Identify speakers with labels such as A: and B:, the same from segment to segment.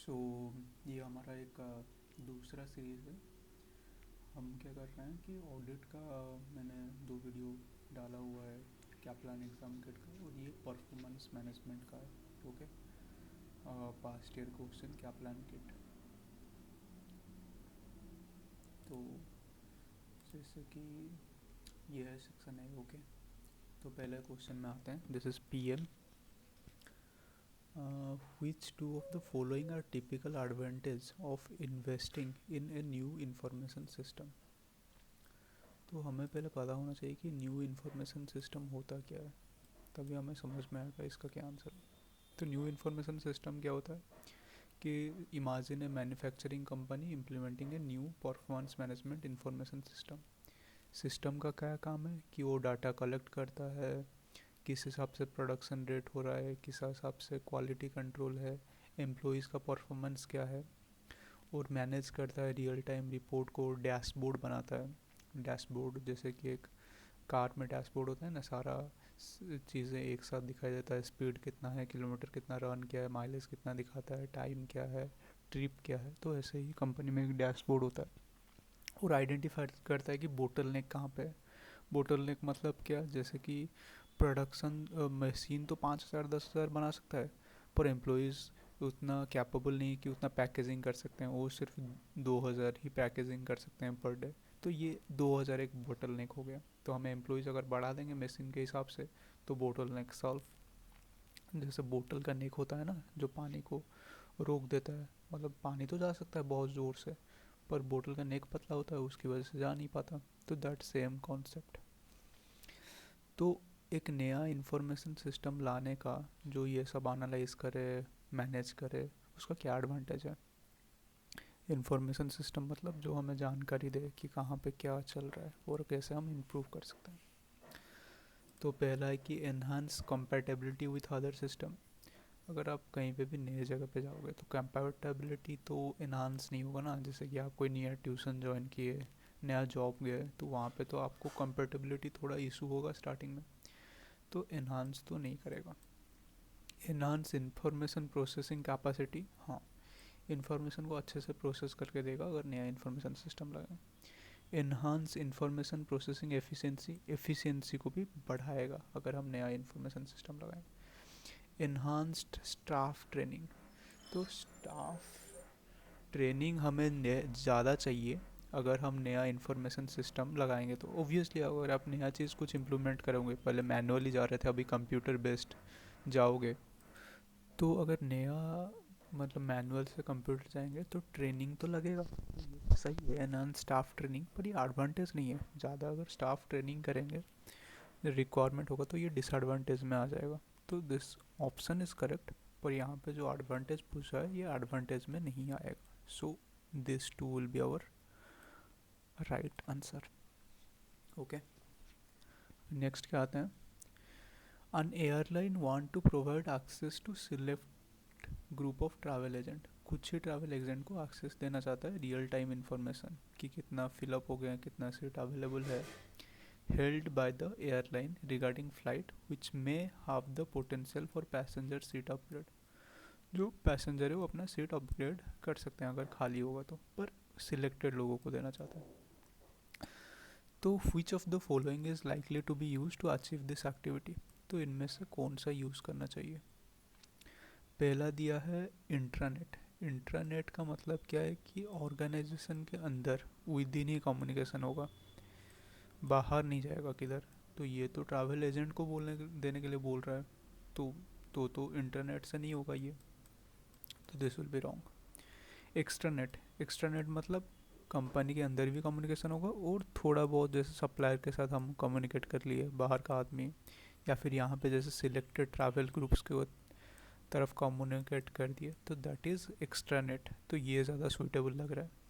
A: सो ये हमारा एक दूसरा सीरीज़ है। हम क्या कर रहे हैं कि ऑडिट का मैंने 2 वीडियो डाला हुआ है, कैप्लान एग्ज़ाम किट का, और ये परफॉर्मेंस मैनेजमेंट का है। Okay, past year question Kaplan kit. तो जैसे कि ये है सेक्शन है। ओके, तो पहले क्वेश्चन में आते हैं। This is PM. Which two of the following are typical advantage of investing in a new information system? तो हमें पहले पता होना चाहिए कि न्यू इन्फॉर्मेशन सिस्टम होता क्या है, तभी हमें समझ में आएगा इसका क्या आंसर है। तो न्यू इन्फॉर्मेशन सिस्टम क्या होता है कि imagine A manufacturing company implementing a new performance management information system. System का क्या काम है कि वो डाटा कलेक्ट करता है, किस हिसाब से प्रोडक्शन रेट हो रहा है, किस हिसाब से क्वालिटी कंट्रोल है, एम्प्लॉयज़ का परफॉर्मेंस क्या है, और मैनेज करता है रियल टाइम रिपोर्ट को, डैशबोर्ड बनाता है। डैशबोर्ड जैसे कि एक कार में डैशबोर्ड होता है ना, सारा चीज़ें एक साथ दिखाई देता है, स्पीड कितना है, किलोमीटर कितना रन किया है, माइलेज कितना दिखाता है, टाइम क्या है, ट्रिप क्या है। तो ऐसे ही कंपनी में एक डैशबोर्ड होता है और आइडेंटिफाई करता है कि बोटल नेक कहाँ पे है। बोटल नेक मतलब क्या, जैसे कि प्रोडक्शन मशीन तो 5,000 10,000 बना सकता है, पर एम्प्लॉयज़ उतना कैपेबल नहीं कि उतना पैकेजिंग कर सकते हैं, वो सिर्फ 2,000 ही पैकेजिंग कर सकते हैं पर डे। तो ये 2,000 एक बोटल नेक हो गया। तो हमें एम्प्लॉयज़ अगर बढ़ा देंगे मशीन के हिसाब से तो बोटल नेक सॉल्व। जैसे बोतल का नेक होता है ना, जो पानी को रोक देता है, मतलब पानी तो जा सकता है बहुत ज़ोर से, पर बोतल का नेक पतला होता है, उसकी वजह से जा नहीं पाता। तो दैट सेम कॉन्सेप्ट। तो एक नया इंफॉर्मेशन सिस्टम लाने का, जो ये सब एनालाइज करे, मैनेज करे, उसका क्या एडवांटेज है। इंफॉर्मेशन सिस्टम मतलब जो हमें जानकारी दे कि कहाँ पे क्या चल रहा है और कैसे हम इम्प्रूव कर सकते हैं। तो पहला है कि enhance compatibility with other system. अगर आप कहीं पे भी नई जगह पे जाओगे तो कंपैटिबिलिटी तो इन्हांस नहीं होगा ना। जैसे कि आप कोई नया ट्यूशन ज्वाइन किए, नया जॉब गए, तो वहाँ पे तो आपको कंपैटिबिलिटी थोड़ा इशू होगा स्टार्टिंग में, तो इन्हांस तो नहीं करेगा। इन्हांस इंफॉर्मेशन प्रोसेसिंग कैपेसिटी, हाँ, इन्फॉर्मेशन को अच्छे से प्रोसेस करके देगा अगर नया इन्फॉर्मेशन सिस्टम लगाए। Enhance information processing efficiency, efficiency को भी बढ़ाएगा अगर हम नया इन्फॉर्मेशन सिस्टम लगाएं। इन्हांस्ड स्टाफ ट्रेनिंग, तो स्टाफ ट्रेनिंग हमें ज़्यादा चाहिए अगर हम नया इन्फॉर्मेशन सिस्टम लगाएंगे। तो ओबियसली अगर आप नया चीज़ कुछ इम्प्लीमेंट करोगे, पहले मैनुअली जा रहे थे अभी कंप्यूटर बेस्ड जाओगे, तो अगर नया मतलब मैनुअल से कंप्यूटर जाएंगे तो ट्रेनिंग तो लगेगा। ये सही है एनहांस स्टाफ ट्रेनिंग, पर ये एडवांटेज नहीं है। ज़्यादा अगर स्टाफ ट्रेनिंग करेंगे, रिक्वायरमेंट होगा, तो ये डिसएडवांटेज में आ जाएगा। तो दिस ऑप्शन इज़ करेक्ट, पर यहाँ पे जो एडवांटेज पूछा है ये एडवांटेज में नहीं आएगा। So this two will be our right answer. Okay, next क्या आते हैं। An airline want to provide access to select group of travel agent. कुछ ही ट्रैवल एजेंट को एक्सेस देना चाहता है रियल टाइम इन्फॉर्मेशन कि कितना फिलअप हो गया, कितना सीट अवेलेबल है, held by the airline regarding flight which may have the potential for passenger seat upgrade। जो पैसेंजर है वो अपना सीट अपग्रेड कर सकते हैं अगर खाली होगा तो, पर सिलेक्टेड लोगों को देना चाहते हैं। तो which of the following is likely to be used to achieve this activity। तो इनमें से कौन सा यूज़ करना चाहिए। पहला दिया है इंट्रानेट। इंट्रानेट का मतलब क्या है कि ऑर्गेनाइजेशन के अंदर विद इन ही कम्युनिकेशन होगा, बाहर नहीं जाएगा किधर। तो ये तो ट्रैवल एजेंट को बोलने देने के लिए बोल रहा है, तो इंटरनेट से नहीं होगा ये, तो दिस विल बी रॉन्ग। एक्सट्रानेट, एक्सट्रानेट मतलब कंपनी के अंदर भी कम्युनिकेशन होगा और थोड़ा बहुत जैसे सप्लायर के साथ हम कम्युनिकेट कर लिए, बाहर का आदमी, या फिर यहाँ पे जैसे सिलेक्टेड ट्रैवल ग्रुप्स के तरफ कम्युनिकेट कर दिए, तो दैट इज़ एक्सट्रानेट। तो ये ज़्यादा सूटेबल लग रहा है।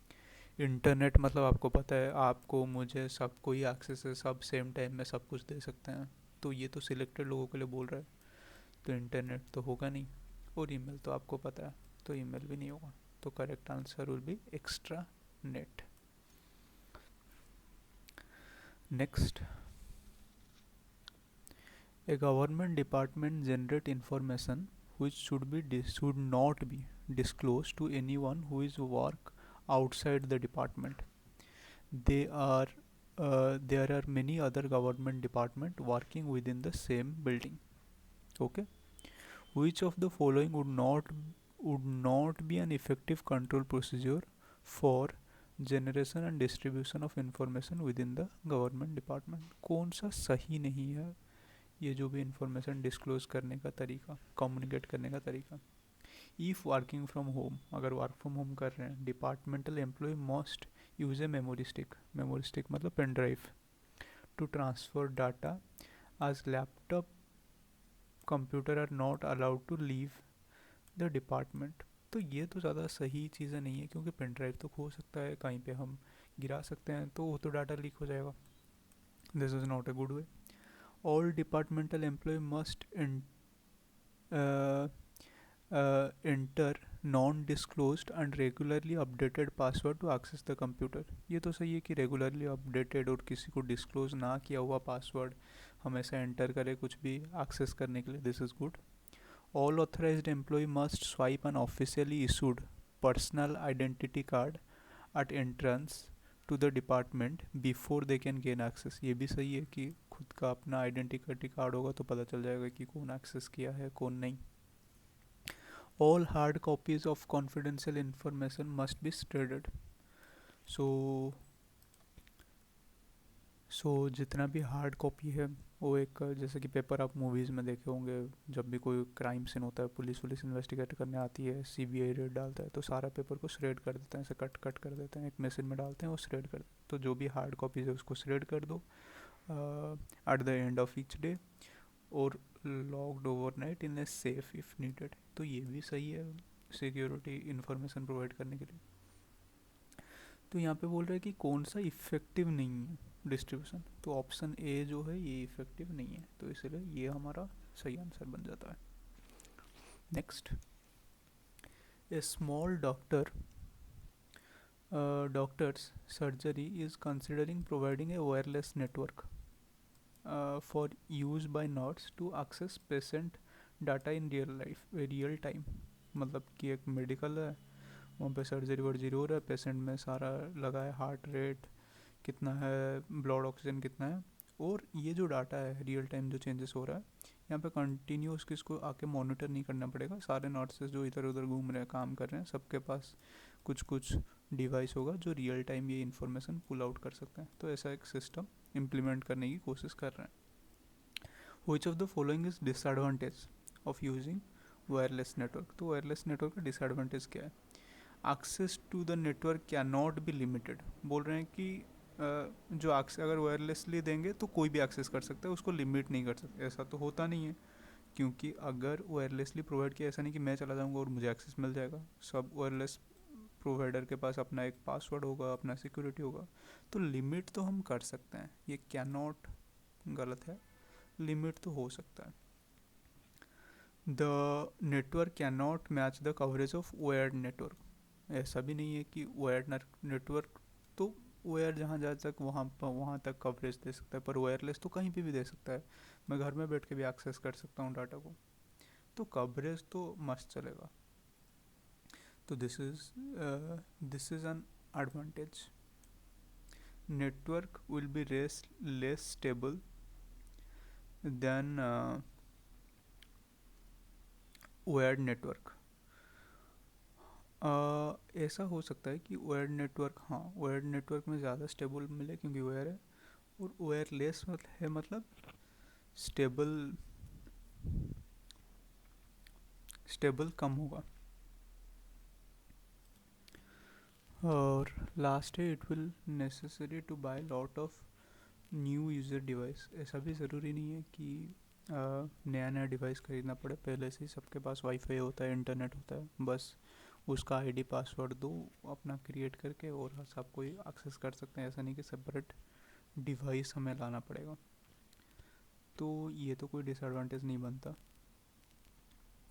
A: इंटरनेट मतलब आपको पता है, आपको मुझे सबको ही एक्सेस है, सब सेम टाइम में सब कुछ दे सकते हैं, तो ये तो सिलेक्टेड लोगों के लिए बोल रहा है, तो इंटरनेट तो होगा नहीं। और ईमेल तो आपको पता है, तो ईमेल भी नहीं होगा। तो correct answer will be extra net. Next, A government department generate information which should not be disclosed to anyone who is work outside the department. They are there are many other government department working within the same building. Okay, which of the following would not be an effective control procedure for generation and distribution of information with in the government department? कौन सा सही नहीं है ये जो भी information disclose करने का तरीका, कम्युनिकेट करने का तरीका? इफ़ वर्किंग फ्रॉम होम, अगर वर्क फ्रॉम होम कर रहे हैं, departmental employ must use a memory stick मतलब pen drive to transfer data as laptop computer are not allowed to leave the department. तो ये तो ज़्यादा सही चीज़ें नहीं है, क्योंकि पेन ड्राइव तो खो सकता है, कहीं पे हम गिरा सकते हैं तो वो तो डाटा लीक हो जाएगा। This is not a good way. All departmental employ must enter non disclosed and regularly updated password to access the computer. ये तो सही है कि रेगुलरली अपडेटेड और किसी को डिस्क्लोज ना किया हुआ पासवर्ड हमेशा एंटर करे कुछ भी एक्सेस करने के लिए, this is good. All authorized employee must swipe an officially issued personal identity card at entrance to the department before they can gain access। ये भी सही है कि खुद का अपना आइडेंटिटी कार्ड होगा तो पता चल जाएगा कि कौन एक्सेस किया है कौन नहीं। All hard copies of confidential information must be shredded। सो जितना भी हार्ड कॉपी है वो एक, जैसे कि पेपर आप मूवीज़ में देखे होंगे, जब भी कोई क्राइम सीन होता है, पुलिस इन्वेस्टिगेट करने आती है, सीबीआई रेड डालता है तो सारा पेपर को श्रेड कर देते हैं, ऐसे कट कट कर देते हैं, एक मशीन में डालते हैं वो श्रेड कर देते हैं। तो जो भी हार्ड कॉपीज़ है उसको श्रेड कर दो at the end of each day और locked overnight in a safe if needed. तो ये भी सही है सिक्योरिटी इंफॉर्मेशन प्रोवाइड करने के लिए। तो यहाँ पे बोल रहे हैं कि कौन सा इफ़ेक्टिव नहीं है डिस्ट्रीब्यूशन, तो ऑप्शन ए जो है ये इफ़ेक्टिव नहीं है, तो इसलिए ये हमारा सही आंसर बन जाता है। Next, a small doctors surgery is considering providing a wireless network for use by nurse to access patient data in real time. मतलब कि एक मेडिकल है, वहाँ पे सर्जरी वर्जरी हो रहा है, पेशेंट में सारा लगा है, हार्ट रेट कितना है, ब्लड ऑक्सीजन कितना है, और ये जो डाटा है रियल टाइम जो चेंजेस हो रहा है यहाँ पे कंटिन्यूस किसको आके मॉनिटर नहीं करना पड़ेगा। सारे नर्सेज जो इधर उधर घूम रहे हैं, काम कर रहे हैं, सबके पास कुछ कुछ डिवाइस होगा जो रियल टाइम ये इन्फॉर्मेशन पुल आउट कर सकते हैं। तो ऐसा एक सिस्टम इम्प्लीमेंट करने की कोशिश कर रहे हैं। Which of the following is disadvantage of using wireless network? तो वायरलेस नेटवर्क का डिसएडवांटेज क्या है? Access to the network can not be limited. बोल रहे हैं कि जो अगर वायरलेसली देंगे तो कोई भी एक्सेस कर सकता है, उसको लिमिट नहीं कर सकते। ऐसा तो होता नहीं है, क्योंकि अगर वायरलेसली प्रोवाइड किया, ऐसा नहीं कि मैं चला जाऊंगा और मुझे एक्सेस मिल जाएगा। सब वायरलेस प्रोवाइडर के पास अपना एक पासवर्ड होगा, अपना सिक्योरिटी होगा, तो लिमिट तो हम कर सकते हैं। ये कैन नॉट गलत है, लिमिट तो हो सकता है। The network can not match the coverage of wired network. ऐसा भी नहीं है कि वायर्ड नेटवर्क तो वायर जहाँ जा तक वहाँ तक कवरेज दे सकता है, पर वायरलेस तो कहीं पे भी दे सकता है। मैं घर में बैठ के भी एक्सेस कर सकता हूँ डाटा को, तो कवरेज तो मस्त चलेगा। तो this is an advantage. Network will be less stable then wired network. ऐसा हो सकता है कि वायर्ड नेटवर्क, हाँ वायर्ड नेटवर्क में ज़्यादा स्टेबल मिले क्योंकि वायर है, और वायरलेस है मतलब स्टेबल कम होगा। और लास्ट है, it will necessary to buy lot of new user device. ऐसा भी ज़रूरी नहीं है कि नया नया डिवाइस खरीदना पड़े, पहले से ही सबके पास वाईफाई होता है, इंटरनेट होता है, बस उसका आईडी पासवर्ड दो अपना क्रिएट करके और सब कोई एक्सेस कर सकते हैं। ऐसा नहीं कि सेपरेट डिवाइस हमें लाना पड़ेगा। तो ये तो कोई डिसएडवांटेज नहीं बनता,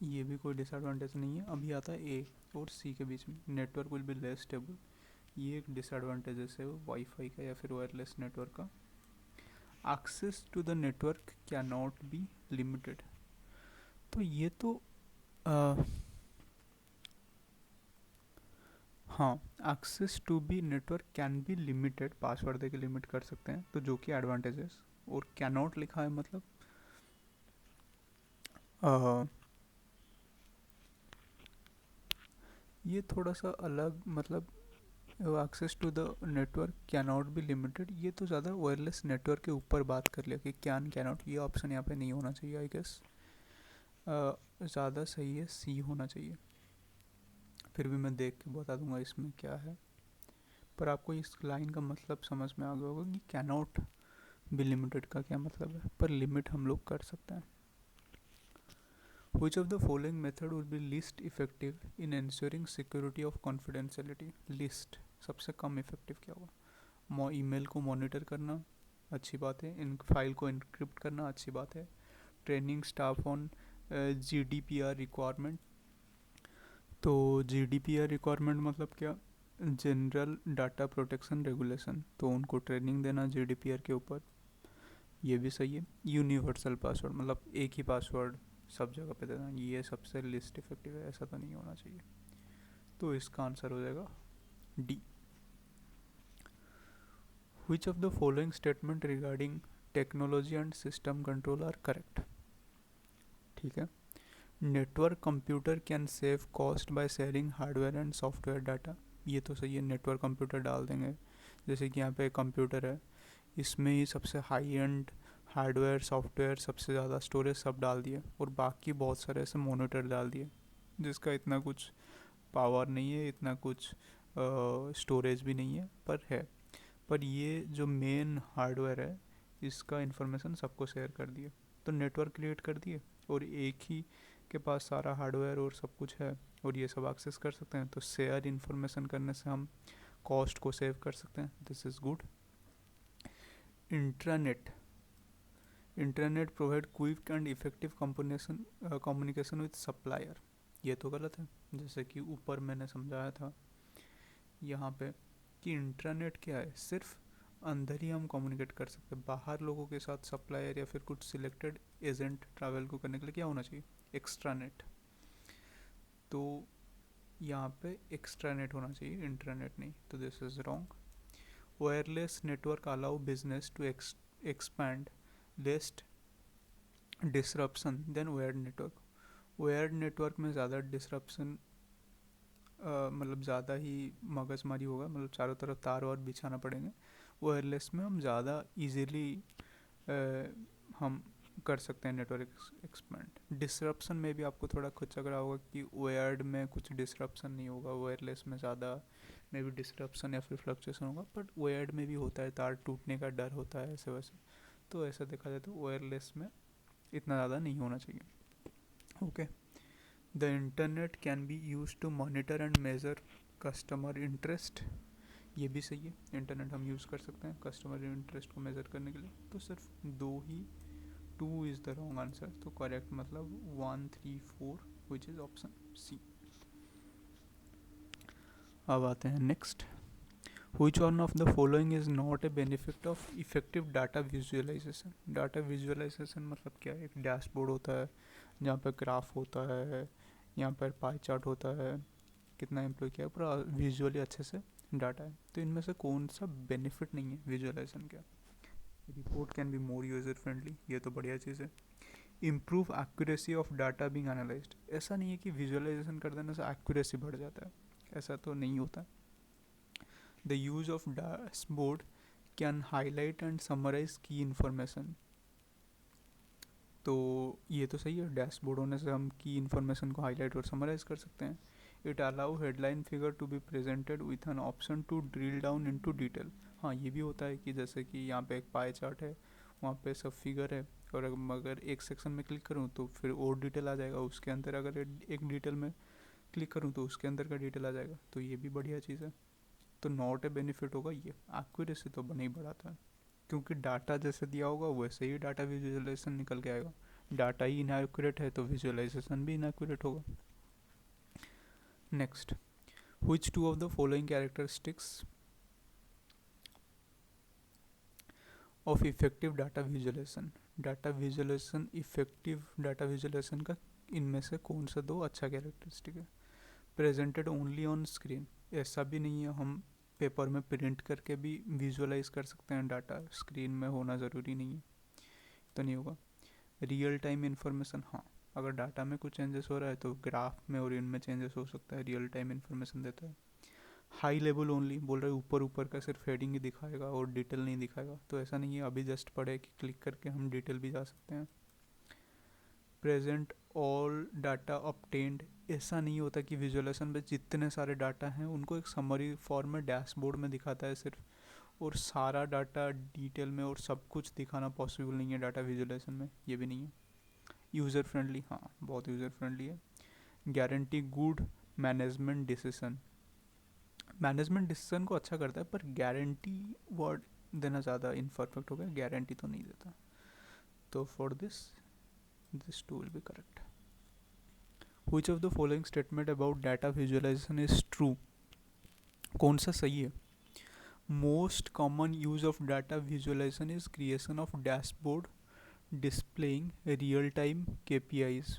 A: ये भी कोई डिसएडवांटेज नहीं है। अभी आता है ए और सी के बीच में, network will be less stable. ये एक डिसएडवांटेजेस है वाईफाई का या फिर वायरलेस नेटवर्क का। Access to the network can not be limited. तो ये तो अ, हाँ, access to be network can be limited, password दे के लिमिट कर सकते हैं, तो जो कि एडवांटेजेस। और कैन नॉट लिखा है मतलब अ, ये थोड़ा सा अलग मतलब, access to the network can not be limited, ये तो ज़्यादा वायरलेस नेटवर्क के ऊपर बात कर लिया कि कैन नॉट, ये ऑप्शन यहाँ पे नहीं होना चाहिए आई गेस। ज़्यादा सही है सी होना चाहिए। फिर भी मैं देख के बता दूंगा इसमें क्या है, पर आपको इस लाइन का मतलब समझ में आ गया होगा कि कैनॉट बी लिमिटेड का क्या मतलब है, पर लिमिट हम लोग कर सकते हैं। Which of the following method would be least effective in ensuring security of confidentiality? Least सबसे कम इफेक्टिव क्या होगा? ईमेल को मॉनिटर करना अच्छी बात है, इन फाइल को इनक्रिप्ट करना अच्छी बात है, training staff on GDPR requirement. तो GDPR रिक्वायरमेंट मतलब क्या? जनरल डाटा प्रोटेक्शन रेगुलेशन, तो उनको ट्रेनिंग देना GDPR के ऊपर, ये भी सही है। यूनिवर्सल पासवर्ड मतलब एक ही पासवर्ड सब जगह पे देना, ये सबसे लिस्ट इफेक्टिव है, ऐसा तो नहीं होना चाहिए। तो इसका आंसर हो जाएगा D. Which of the following statement regarding technology and system control are correct? ठीक है। Network computer can save cost by sharing hardware and software data, ये तो सही है, नेटवर्क कंप्यूटर डाल देंगे। जैसे कि यहाँ पे कंप्यूटर है, इसमें ही सबसे हाई एंड हार्डवेयर सॉफ्टवेयर सबसे ज़्यादा स्टोरेज सब डाल दिए, और बाकी बहुत सारे ऐसे मोनीटर डाल दिए जिसका इतना कुछ पावर नहीं है, इतना कुछ स्टोरेज भी नहीं है, पर है। पर ये जो मेन हार्डवेयर है, इसका इन्फॉर्मेशन सबको शेयर कर दिए, तो नेटवर्क क्रिएट कर दिए, और एक ही के पास सारा हार्डवेयर और सब कुछ है, और ये सब एक्सेस कर सकते हैं, तो शेयर इन्फॉर्मेशन करने से हम कॉस्ट को सेव कर सकते हैं, this is good. Intranet internet provide quick and effective communication with supplier, ये तो गलत है। जैसे कि ऊपर मैंने समझाया था यहाँ पे कि इंटरनेट क्या है, सिर्फ अंदर ही हम कम्युनिकेट कर सकते हैं, बाहर लोगों के साथ सप्लायर या फिर कुछ सिलेक्टेड एजेंट ट्रैवल को करने के लिए क्या होना चाहिए? Extra net. तो यहाँ पे एक्स्ट्रा नेट होना चाहिए, इंटरनेट नहीं, तो this is wrong. Wireless network allow business to expand least disruption then wired network. Wired network में ज़्यादा डिसरप्शन मतलब ज़्यादा ही मगजमारी होगा, मतलब चारों तरफ तार और बिछाना पड़ेंगे। वायरलेस में हम ज़्यादा इजीली हम कर सकते हैं नेटवर्क एक्सपेंड। डिसरप्शन में भी आपको थोड़ा खुद लग रहा होगा कि वायर्ड में कुछ डिसरप्शन नहीं होगा, वायरलेस में ज़्यादा में भी डिसरप्शन या फिर फ्लक्चुएशन होगा, बट वायर्ड में भी होता है, तार टूटने का डर होता है ऐसे वैसे। तो ऐसा देखा जाए तो वायरलेस में इतना ज़्यादा नहीं होना चाहिए। Okay. The internet can be use to monitor and measure customer interest, ये भी सही है, इंटरनेट हम यूज़ कर सकते हैं कस्टमर इंटरेस्ट को मेज़र करने के लिए। तो सिर्फ दो ही, two is the wrong answer, तो करेक्ट मतलब 1 3 4 विच इज़ ऑप्शन सी। अब आते हैं next. Which one of the following is not a benefit of effective data visualization? Data visualization मतलब क्या है? एक डैशबोर्ड होता है जहाँ पर ग्राफ होता है, यहाँ पर पाई चार्ट होता है, कितना एम्प्लॉय किया है, पूरा विजुअली अच्छे से डाटा है। तो इनमें से कौन सा बेनिफिट नहीं है विजुअलाइजेशन का? Report can be more user friendly, ये तो बढ़िया चीज़ है। Improve accuracy of data being analysed, ऐसा नहीं है कि विजुअलाइजेशन कर देने से एक्यूरेसी बढ़ जाता है, ऐसा तो नहीं होता। The use of dashboard can highlight and summarise key information, तो ये तो सही है, डैशबोर्ड होने से हम की इन्फॉर्मेशन को हाईलाइट और समराइज कर सकते हैं। It allow headline figure to be presented with an option to drill down into detail, हाँ ये भी होता है कि जैसे कि यहाँ पे एक पाई चार्ट है, वहाँ पे सब फिगर है, और अगर एक सेक्शन में क्लिक करूँ तो फिर और डिटेल आ जाएगा, उसके अंदर अगर एक डिटेल में क्लिक करूँ तो उसके अंदर का डिटेल आ जाएगा, तो ये भी बढ़िया चीज़ है। तो नॉट ए बेनिफिट होगा ये, एक्यूरेसी तो नहीं बढ़ाता है, क्योंकि डाटा जैसे दिया होगा वैसे ही डाटा विजुअलाइजेशन निकल के आएगा। डाटा ही इनएक्यूरेट है तो विजुअलाइजेशन भी इनएक्यूरेट होगा। Next, which two of the following characteristics of effective data visualization? Data visualisation, effective data visualisation का इनमें से कौन सा दो अच्छा कैरेक्टरिस्टिक है। प्रेजेंटेड ओनली ऑन स्क्रीन, ऐसा भी नहीं है, हम पेपर में प्रिंट करके भी विजुअलाइज कर सकते हैं डाटा, स्क्रीन में होना ज़रूरी नहीं है, तो नहीं होगा। रियल टाइम इन्फॉर्मेशन, हाँ, अगर डाटा में कुछ चेंजेस हो रहा है तो ग्राफ में और इनमें चेंजेस हो सकता है, रियल टाइम इन्फॉर्मेशन देता है। हाई लेवल ओनली, बोल रहे ऊपर ऊपर का सिर्फ हेडिंग ही दिखाएगा और डिटेल नहीं दिखाएगा, तो ऐसा नहीं है, अभी जस्ट पढ़े कि क्लिक करके हम डिटेल भी जा सकते हैं। प्रेजेंट ऑल डाटा ऑब्टेन्ड, ऐसा नहीं होता कि विजुअलाइजेशन में जितने सारे डाटा हैं उनको एक समरी फॉर्म में डैशबोर्ड में दिखाता है सिर्फ, और सारा डाटा डिटेल में और सब कुछ दिखाना पॉसिबल नहीं है डाटा विजुअलाइजेशन में, ये भी नहीं है। यूज़र फ्रेंडली, हाँ बहुत यूज़र फ्रेंडली है। Guarantee good management decision, management decision को अच्छा करता है, पर गारंटी वर्ड देना ज़्यादा इनपरफेक्ट हो गया, गारंटी तो नहीं देता, तो for this two will be correct. Which of the following statement about data visualization is true, कौन सा सही है। Most common use of data visualisation is creation of dashboard displaying real time KPIs।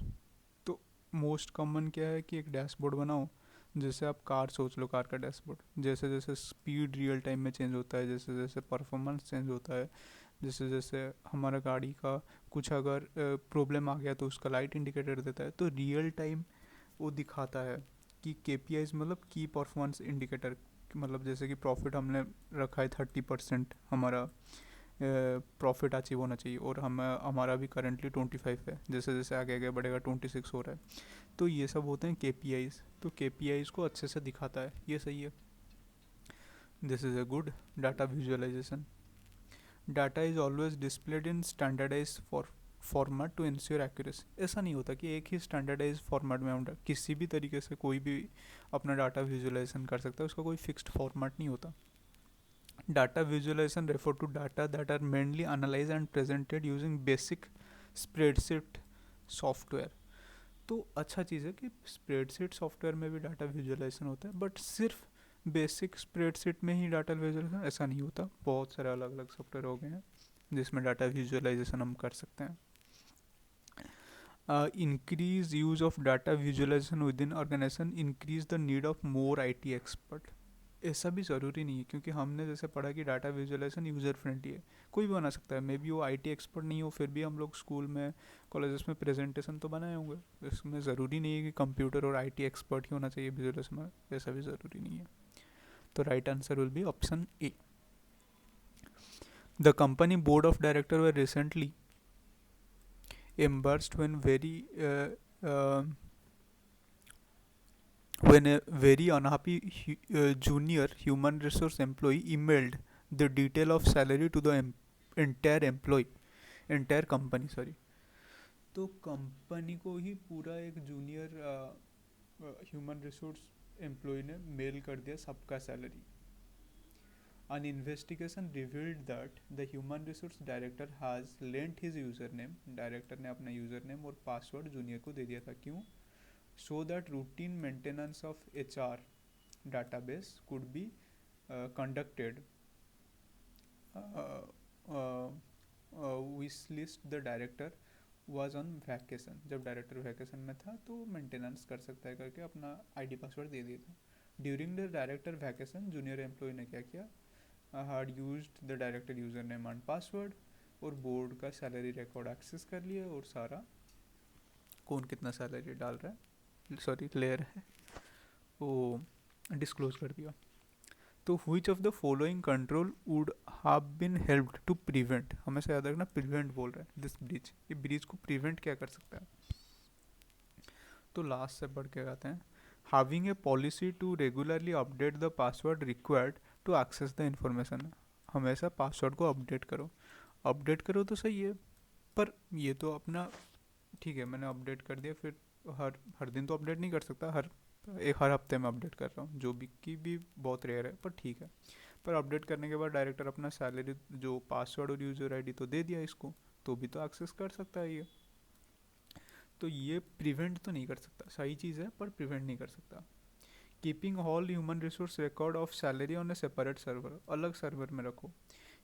A: तो most common क्या है कि एक dashboard बनाओ, जैसे आप कार सोच लो, कार का डैशबोर्ड, जैसे जैसे स्पीड रियल टाइम में चेंज होता है, जैसे जैसे परफॉर्मेंस चेंज होता है, जैसे जैसे हमारा गाड़ी का कुछ अगर प्रॉब्लम आ गया तो उसका लाइट इंडिकेटर देता है, तो रियल टाइम वो दिखाता है कि KPIs मतलब की परफॉर्मेंस इंडिकेटर, मतलब जैसे कि प्रॉफिट हमने रखा है 30%, हमारा प्रॉफिट अचीव होना चाहिए, और हम हमारा भी करेंटली 25 है, जैसे जैसे आगे आगे बढ़ेगा 26 हो रहा है, तो ये सब होते हैं KPIs, तो KPIs को अच्छे से दिखाता है, ये सही है। This is a good data visualisation. Data is always displayed in standardise format to ensure accuracy, ऐसा नहीं होता कि एक ही स्टैंडर्डाइज फॉर्मेट में हम किसी भी तरीके से कोई भी अपना डाटा विजुअलाइजेशन कर सकता है, उसका कोई फिक्स्ड फॉर्मेट नहीं होता। Data visualisation refer to data that are mainly analyse and presented using basic spreadsheet software, तो अच्छा चीज़ है कि स्प्रेडशीट सॉफ्टवेयर में भी डाटा विजुअलाइजेशन होता है, बट सिर्फ बेसिक स्प्रेडशीट में ही डाटा विजुअलाइजेशन ऐसा नहीं होता, बहुत सारे अलग अलग सॉफ्टवेयर हो गए हैं जिसमें डाटा विजुअलाइजेशन हम कर सकते हैं। Increase use of data visualisation within organisation increase the need of more IT expert, ऐसा भी ज़रूरी नहीं है, क्योंकि हमने जैसे पढ़ा कि डाटा विजुअलाइजेशन यूज़र फ्रेंडली है, कोई भी बना सकता है, मे बी वो IT एक्सपर्ट नहीं हो, फिर भी हम लोग स्कूल में कॉलेजेस में प्रेजेंटेशन तो बनाए होंगे, इसमें ज़रूरी नहीं है कि कंप्यूटर और IT एक्सपर्ट ही होना चाहिए विजुअलाइजेशन में, ऐसा भी ज़रूरी नहीं है, तो right answer will be option A. The company board of director were recently embarrassed when a very unhappy junior human resource employee emailed the detail of salary to the entire company, sorry, तो company को ही पूरा एक junior human resource employ ने mail कर दिया सबका salary. An investigation revealed that the human resource director has lent his username, director ने अपना यूज़रनेम और पासवर्ड जूनियर को दे दिया था, क्यों? So that routine maintenance of HR database could be conducted. Wish list the director was on vacation, जब director vacation में था तो मेंटेनेंस कर सकता है करके अपना ID पासवर्ड दे दिया था। During the director vacation junior employ ने क्या किया, had used the director username and password और बोर्ड का सैलरी रिकॉर्ड एक्सेस कर लिया, और सारा कौन कितना सैलरी डाल रहा है, सॉरी ले रहा है, वो डिस्क्लोज कर दिया। तो which of the following control would have been helped to prevent, हमेशा याद रखना प्रिवेंट बोल रहा है, दिस ब्रीच, ये ब्रीच को प्रिवेंट क्या कर सकता है, तो लास्ट से बढ़ के आते हैं। having a policy to regularly update the password required to access the information, हमेशा पासवर्ड को अपडेट करो तो सही है, पर ये तो अपना ठीक है, मैंने अपडेट कर दिया, फिर हर हर दिन तो अपडेट नहीं कर सकता, हर हफ्ते में अपडेट कर रहा हूँ, जो भी बहुत रेयर है, पर ठीक है, पर अपडेट करने के बाद डायरेक्टर अपना सैलरी जो पासवर्ड और यूज़र ID तो दे दिया इसको, तो भी तो एक्सेस कर सकता है ये, तो ये प्रिवेंट तो नहीं कर सकता, सही चीज़ है पर प्रिवेंट नहीं कर सकता। Keeping all human resource record of salary on A separate server, अलग सर्वर में रखो,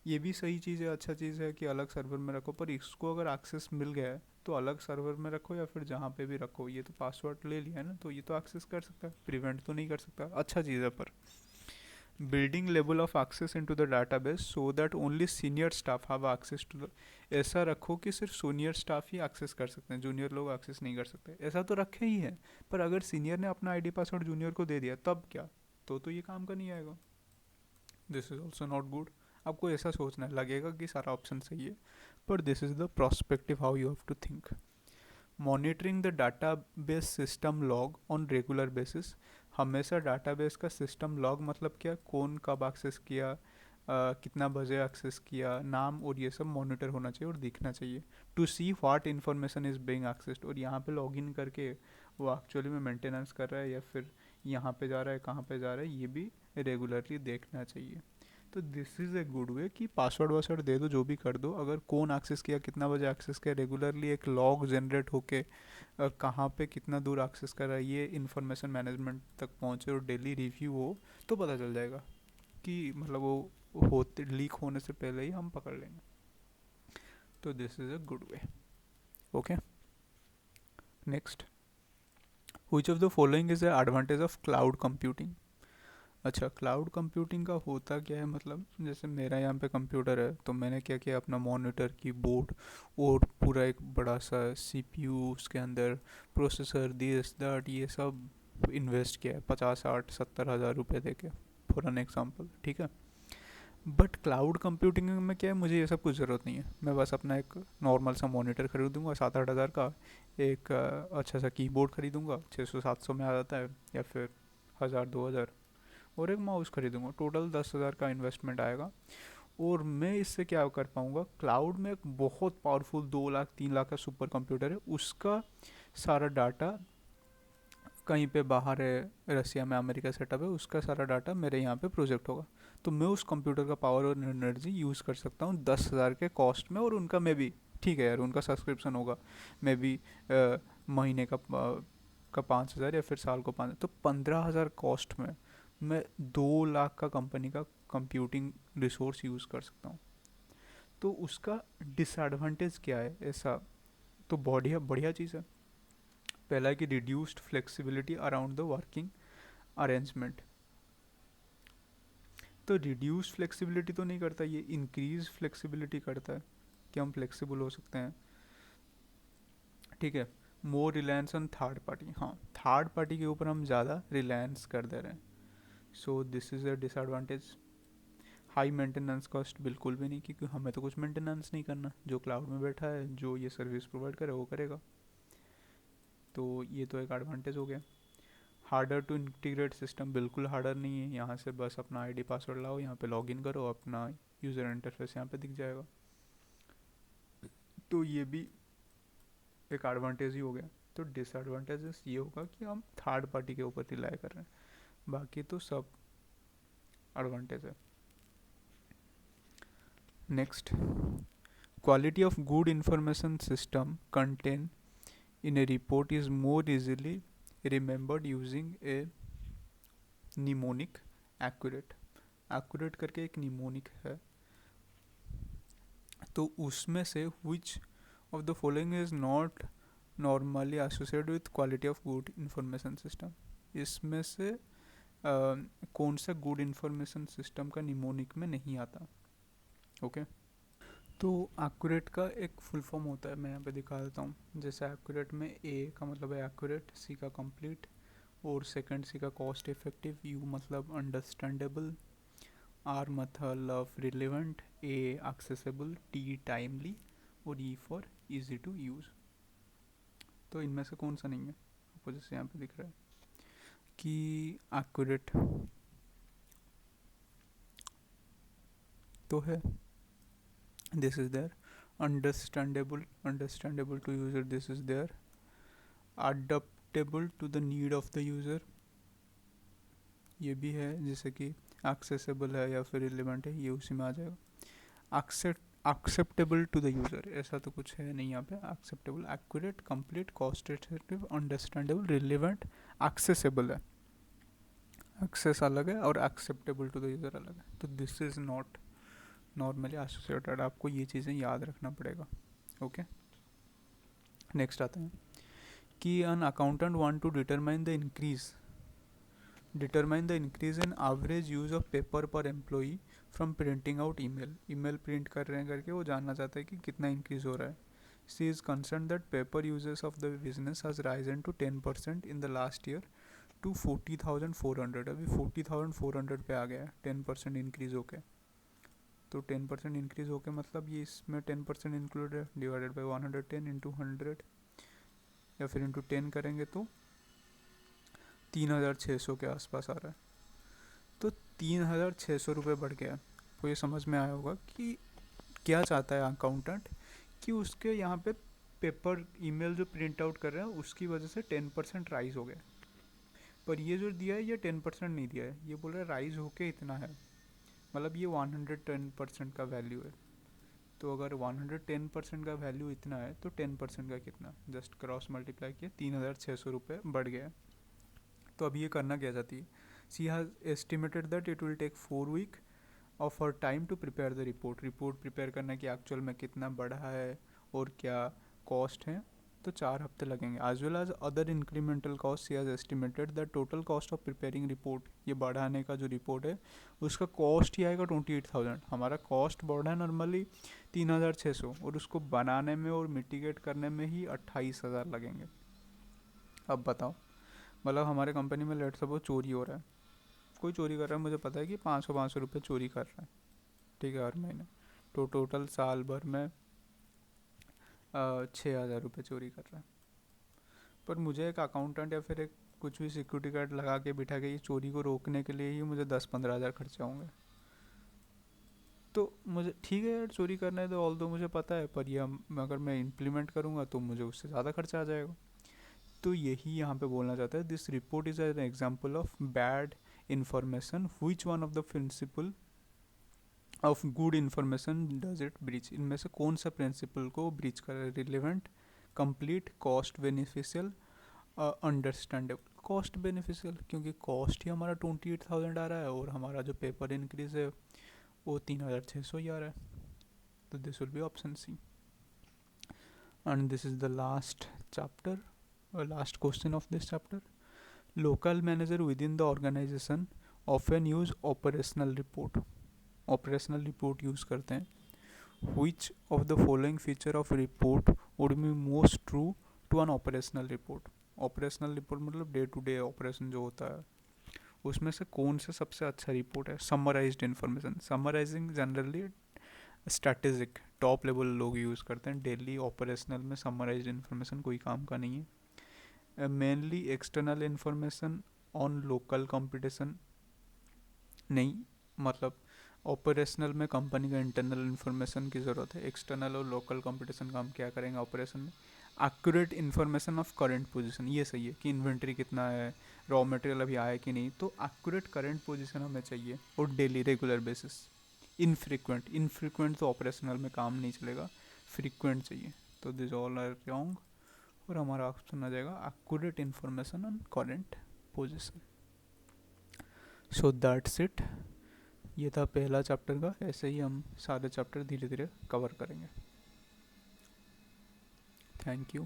A: ये भी सही चीज़ है, अच्छा चीज़ है कि अलग सर्वर में रखो, पर इसको अगर एक्सेस मिल गया है तो अलग सर्वर में रखो या फिर जहाँ पे भी रखो, ये तो पासवर्ड ले लिया है ना, तो ये तो एक्सेस कर सकता है, प्रिवेंट तो नहीं कर सकता, अच्छा चीज़ है। पर building level of access into the database so that only senior staff have access to the, ऐसा रखो कि सिर्फ सीनियर स्टाफ ही एक्सेस कर सकते हैं, जूनियर लोग एक्सेस नहीं कर सकते, ऐसा तो रखे ही है। पर अगर सीनियर ने अपना आईडी पासवर्ड जूनियर को दे दिया तब क्या, तो ये काम का नहीं आएगा। This is also not good. आपको ऐसा सोचना है, लगेगा कि सारा ऑप्शन सही है, पर this is the prospective how you have to think. Monitoring the database system log on regular basis, हमेशा डाटाबेस का सिस्टम लॉग मतलब क्या, कौन कब एक्सेस किया, कितना बजे एक्सेस किया, नाम और ये सब मॉनिटर होना चाहिए और दिखना चाहिए। To see what information is being accessed, और यहाँ पे लॉगिन करके वो एक्चुअली में मेंटेनेंस कर रहा है या फिर यहाँ पे जा रहा है, कहाँ पे जा रहा है, ये भी रेगुलरली देखना चाहिए। तो दिस इज़ ए गुड वे कि पासवर्ड वासवर्ड दे दो, जो भी कर दो, अगर कौन एक्सेस किया, कितना बजे एक्सेस किया, रेगुलरली एक लॉग जनरेट होके कहाँ पे कितना दूर एक्सेस कर रहा है, ये इन्फॉर्मेशन मैनेजमेंट तक पहुँचे और डेली रिव्यू हो, तो पता चल जाएगा कि मतलब वो होते लीक होने से पहले ही हम पकड़ लेंगे। तो this is a good way. Okay, next, which of the following is the advantage of cloud computing. अच्छा, क्लाउड कंप्यूटिंग का होता क्या है, मतलब जैसे मेरा यहाँ पे कंप्यूटर है, तो मैंने क्या किया, अपना मॉनिटर, कीबोर्ड और पूरा एक बड़ा सा सीपीयू, उसके अंदर प्रोसेसर, दिस दैट, ये सब इन्वेस्ट किया है 50 60 70 हज़ार रुपये दे के, फॉर एन एग्जाम्पल, ठीक है। बट क्लाउड कंप्यूटिंग में क्या है, मुझे ये सब कुछ ज़रूरत नहीं है, मैं बस अपना एक नॉर्मल सा मॉनिटर खरीदूंगा 7 8 हज़ार का, एक अच्छा सा कीबोर्ड खरीदूंगा 600 700 में आ जाता है, या फिर 1000 2000, और एक माउस खरीदूंगा, टोटल 10 हज़ार का इन्वेस्टमेंट आएगा। और मैं इससे क्या कर पाऊँगा, क्लाउड में एक बहुत पावरफुल 2 लाख 3 लाख का सुपर कंप्यूटर है, उसका सारा डाटा कहीं पे बाहर है, रसिया में, अमेरिका सेटअप है, उसका सारा डाटा मेरे यहाँ पे प्रोजेक्ट होगा। तो मैं उस कंप्यूटर का पावर और एनर्जी यूज़ कर सकता हूँ 10 हज़ार के कॉस्ट में, और उनका मैं भी, ठीक है यार, उनका सब्सक्रिप्शन होगा, मैं भी महीने का 5 हज़ार या फिर साल को 5, तो 15 हज़ार कॉस्ट में मैं 2 लाख का कंपनी का कंप्यूटिंग रिसोर्स यूज़ कर सकता हूँ। तो उसका डिसएडवांटेज क्या है ऐसा, तो बढ़िया बढ़िया चीज़ है। पहला है कि reduced flexibility around the working arrangement. तो रिड्यूस फ्लेक्सिबिलिटी तो नहीं करता, ये इंक्रीज फ्लेक्सिबिलिटी करता है कि हम फ्लेक्सिबल हो सकते हैं, ठीक है। मोर रिलायंस ऑन थर्ड पार्टी, हाँ, थर्ड पार्टी के ऊपर हम ज़्यादा रिलायंस कर दे रहे हैं, so this is a disadvantage. High maintenance cost बिल्कुल भी नहीं, क्योंकि हमें तो कुछ मेंटेनेंस नहीं करना, जो क्लाउड में बैठा है, जो ये सर्विस प्रोवाइड करे वो करेगा, तो ये तो एक एडवांटेज हो गया। हार्डर टू इंटीग्रेट सिस्टम, बिल्कुल हार्डर नहीं है, यहाँ से बस अपना आईडी पासवर्ड लाओ, यहाँ पे लॉगिन करो, अपना यूज़र इंटरफेस यहाँ पे दिख जाएगा, तो ये भी एक एडवांटेज ही हो गया। तो डिसएडवांटेजेस ये होगा कि हम थर्ड पार्टी के ऊपर रिलाई कर रहे हैं, बाकी तो सब एडवांटेज है। Next, quality of good information system contain in a report is more easily remembered using a mnemonic accurate, accurate करके एक mnemonic है, तो उसमें से which of the following is not normally associated with quality of good information system, इसमें से कौन सा गुड इंफॉर्मेशन सिस्टम का निमोनिक में नहीं आता। ओके, तो एक्यूरेट का एक फुल फॉर्म होता है, मैं यहाँ पे दिखा देता हूँ। जैसे एक्यूरेट में ए का मतलब है एक्यूरेट, सी का कंप्लीट, और सेकंड सी का कॉस्ट इफेक्टिव, यू मतलब अंडरस्टैंडेबल, आर मतलब relevant, A accessible, T timely, और E for easy to use. तो इनमें से कौन सा नहीं है, आपको जैसे यहाँ पे दिख रहा है कि एक्यूरेट तो है, this is there, understandable to user, this is there, adaptable to the need of the user, ये भी है, जैसे कि accessible है या फिर relevant है, ये उसी में आ जाएगा। acceptable to the user ऐसा तो कुछ है नहीं यहाँ पे, acceptable, accurate, complete, cost effective, understandable, relevant, accessible है, access अलग है और acceptable to the user अलग है, तो this is not normally associated, आपको ये चीज़ें याद रखना पड़ेगा। ओके, नेक्स्ट आते हैं कि an accountant want to determine the increase in average use of paper per employee from printing out email print कर रहे हैं करके वो जानना चाहता है कि कितना इंक्रीज हो रहा है। She is concern that paper uses of the business has risen to 10% in the last year to 40,400। अभी 40,400 पे आ गया है 10% इंक्रीज होके। तो 10% इंक्रीज होके मतलब ये इसमें 10% इंक्लूड है, डिवाइडेड बाई 110 इंटू 100 या फिर इंटू 10 करेंगे तो 3,600 के आसपास आ रहा है। तो 3,600 रुपये बढ़ गया। आपको ये समझ में आया होगा कि क्या चाहता है अकाउंटेंट, कि उसके यहाँ पे पेपर ईमेल जो प्रिंट आउट कर रहे हैं उसकी वजह से 10% राइज हो गया। पर ये जो दिया है ये 10% नहीं दिया है, ये बोल रहा है राइज होके इतना है, मतलब ये 110% का वैल्यू है। तो अगर 110% का वैल्यू इतना है तो 10% का कितना, जस्ट क्रॉस मल्टीप्लाई किया, 3,600 रुपये बढ़ गया। तो अब ये करना क्या चाहती है, she has estimated that it will take 4 week of her time to prepare the report prepare करने की एक्चुअल में कितना बढ़ा है और क्या कॉस्ट है, तो 4 हफ्ते लगेंगे। As well as other incremental cost, C has estimated the total cost of preparing report, ये बढ़ाने का जो रिपोर्ट है उसका कॉस्ट ही आएगा 28,000। हमारा कॉस्ट बढ़ा है नॉर्मली 3,600 और उसको बनाने में और मिटिगेट करने में ही 28,000 लगेंगे। अब बताओ, मतलब हमारे कंपनी में लेट सपोज चोरी हो रहा है, कोई चोरी कर रहा है, मुझे पता है कि 500 रुपये चोरी कर रहा है, ठीक है, हर महीने। तो टोटल साल भर में 6,000 रुपये चोरी कर रहा है। पर मुझे एक अकाउंटेंट या फिर एक कुछ भी सिक्योरिटी गार्ड लगा के बिठा के ये चोरी को रोकने के लिए ही मुझे 10-15 हज़ार खर्चे होंगे। तो मुझे ठीक है यार, चोरी करना है तो ऑल दो मुझे पता है, पर ये अगर मैं इम्प्लीमेंट करूँगा तो मुझे उससे ज़्यादा खर्चा आ जाएगा। तो यही यहाँ पे बोलना चाहता है, this report is an example of bad information which one of the principle of good information does it breach. इनमें से कौन सा प्रिंसिपल को ब्रीच कर रहा है, relevant, complete, cost beneficial, understandable. Cost beneficial क्योंकि कॉस्ट ही हमारा 28,000 आ रहा है और हमारा जो पेपर इंक्रीज है वो 3,600 ही आ रहा है। तो this will be option C. And this is the last chapter, last question of this chapter. Local manager within the organization often use operational report use करते हैं। which of the following feature of report would be most true to an operational report मतलब day to day operation जो होता है उसमें से कौन सा सबसे अच्छा रिपोर्ट है। Summarised information, summarising generally strategic top level लोग यूज़ करते हैं, डेली ऑपरेशनल में समराइज्ड इन्फॉर्मेशन कोई काम का नहीं है। Mainly external information on local competition नहीं, मतलब ऑपरेशनल में कंपनी का इंटरनल इन्फॉर्मेशन की ज़रूरत है, एक्सटर्नल और लोकल कंपटीशन काम क्या करेंगे ऑपरेशन में। Accurate information of current position, ये सही है कि इन्वेंट्री कितना है, रॉ मटेरियल अभी आया कि नहीं, तो एक्यूरेट करंट पोजीशन हमें चाहिए और डेली रेगुलर बेसिस। इनफ्रीक्वेंट तो ऑपरेशनल में काम नहीं चलेगा, फ्रीक्वेंट चाहिए। तो दिस ऑल आर रॉन्ग और हमारा ऑप्शन आ जाएगा accurate information on current position. So that's it, ये था पहला चैप्टर का। ऐसे ही हम सारे चैप्टर धीरे धीरे कवर करेंगे। Thank you.